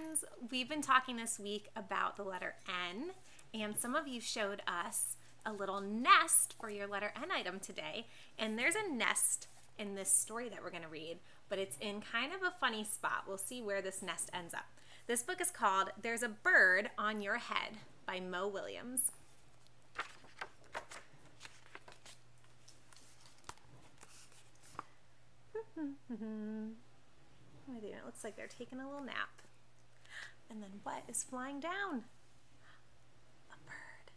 friends, we've been talking this week about the letter N, and some of you showed us a little nest for your letter N item today, and there's a nest in this story that we're going to read, but it's in kind of a funny spot. We'll see where this nest ends up. This book is called There's a Bird on Your Head by Willems. It looks like they're taking a little nap. And then what is flying down? A bird.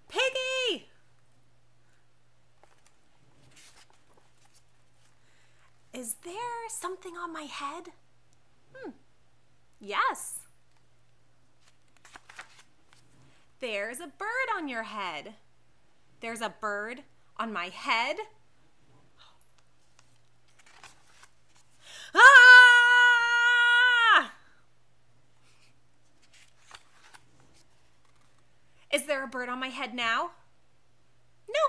Piggy! Is there something on my head? Yes. There's a bird on your head. There's a bird on my head. Ah! Is there a bird on my head now? No.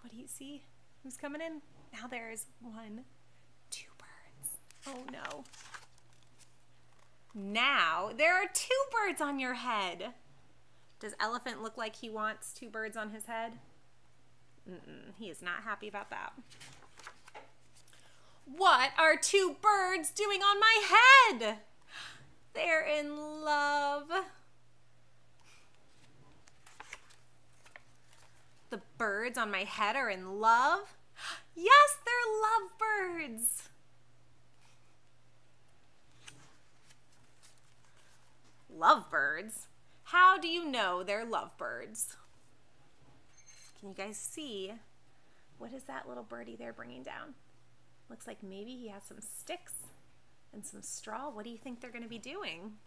What do you see? Who's coming in? Now there's 1, 2 birds. Oh no. Now there are 2 birds on your head. Does Elephant look like he wants 2 birds on his head? He is not happy about that. What are 2 birds doing on my head? They're in love. The birds on my head are in love? Yes, they're lovebirds. Lovebirds? How do you know they're lovebirds? Can you guys see? What is that little birdie they're bringing down? Looks like maybe he has some sticks and some straw. What do you think they're going to be doing?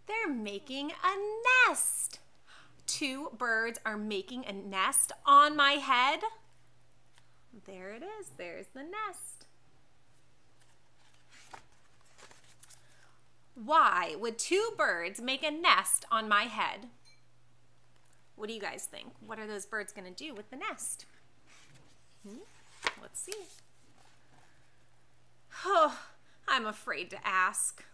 They're making a nest. 2 birds are making a nest on my head. There it is. There's the nest. Why would 2 birds make a nest on my head? What do you guys think? What are those birds going to do with the nest? Let's see. Oh, I'm afraid to ask.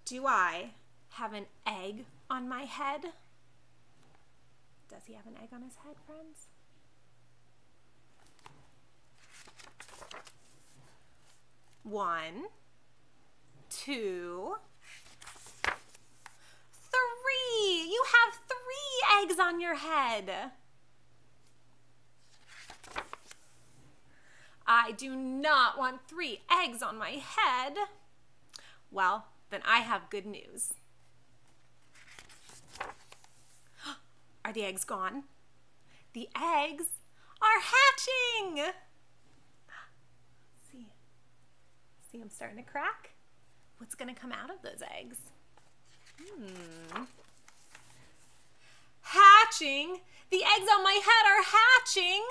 Do I have an egg on my head? Does he have an egg on his head, friends? One, 2, 3. You have 3 eggs on your head. I do not want 3 eggs on my head. Well, then I have good news. Are the eggs gone? The eggs are hatching. See them starting to crack? What's going to come out of those eggs? Hatching. The eggs on my head are hatching.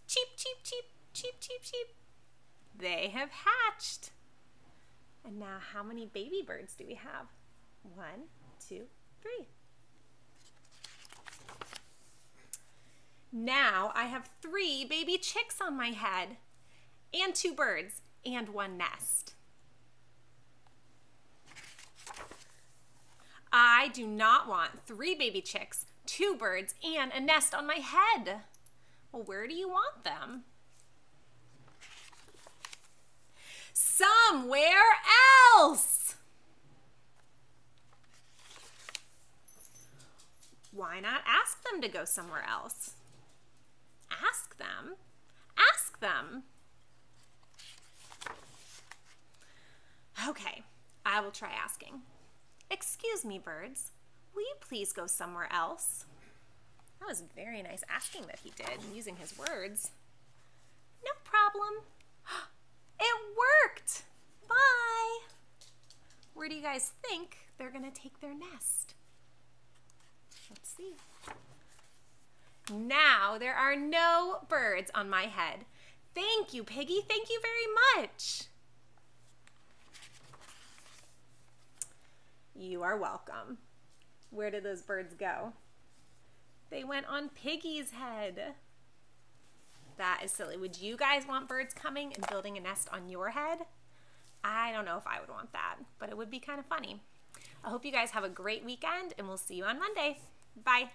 Cheep, cheep, cheep, cheep, cheep, cheep. They have hatched. And now how many baby birds do we have? 1, 2, 3. Now I have 3 baby chicks on my head and 2 birds and 1 nest. I do not want 3 baby chicks, 2 birds, and a nest on my head. Well, where do you want them? Somewhere else. Why not ask them to go somewhere else? Ask them. Ask them. Okay, I will try asking. Excuse me, birds. Will you please go somewhere else? That was very nice asking that he did, using his words. No problem. It worked. Bye. Where do you guys think they're going to take their nest? Let's see. Now there are no birds on my head. Thank you, Piggy. Thank you very much. You are welcome. Where did those birds go? They went on Piggy's head. That is silly. Would you guys want birds coming and building a nest on your head? I don't know if I would want that, but it would be kind of funny. I hope you guys have a great weekend, and we'll see you on Monday. Bye.